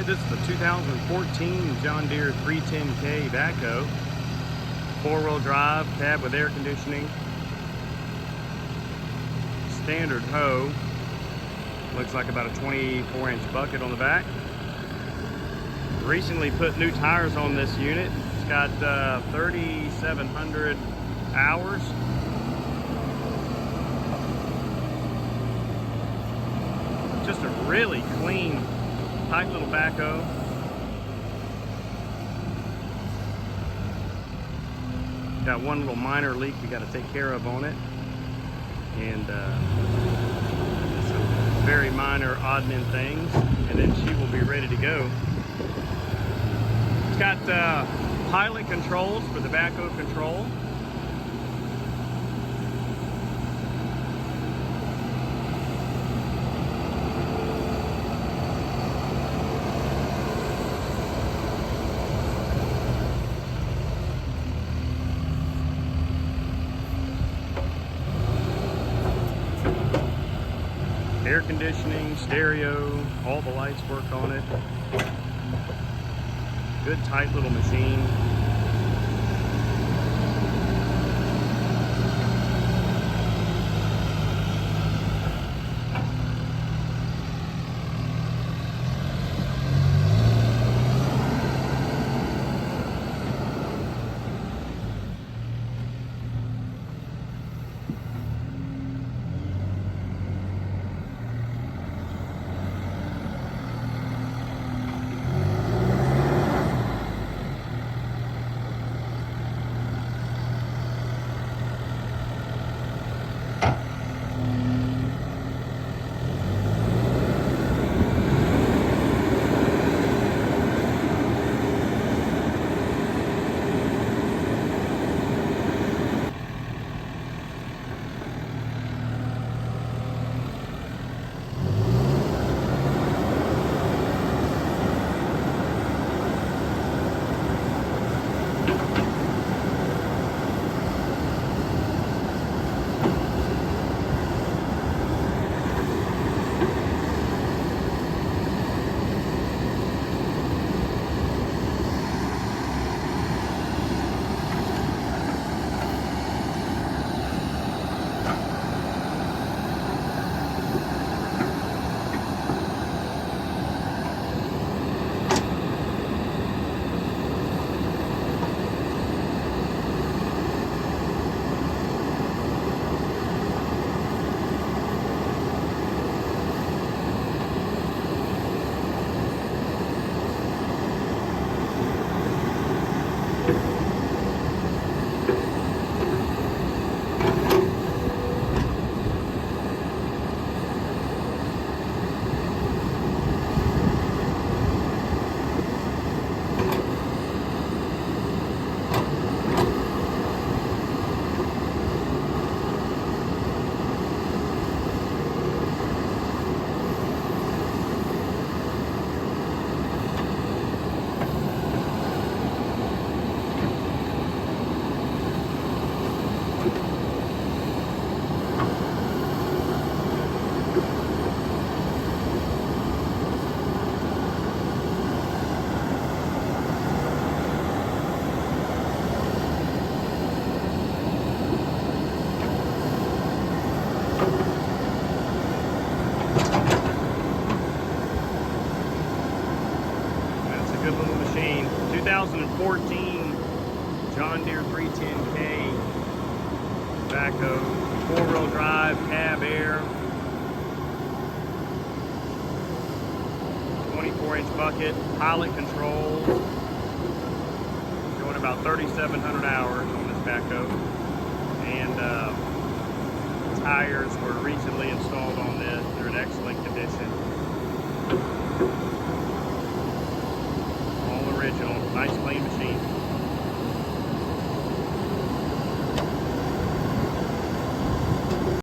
Alright, this is the 2014 John Deere 310K Backhoe. Four-wheel drive, cab with air conditioning. Standard hoe. Looks like about a 24-inch bucket on the back. Recently put new tires on this unit. It's got 3,700 hours. Just a really clean, tight little backhoe. Got one little minor leak we got to take care of on it, and some very minor oddman things, and then she will be ready to go. It's got pilot controls for the backhoe control. Air conditioning, stereo, all the lights work on it. Good tight little machine. Good little machine. 2014 John Deere 310K backhoe, four-wheel drive, cab air, 24-inch bucket, pilot controls, going about 3,700 hours on this backhoe, and tires were recently installed on this. They're in excellent condition.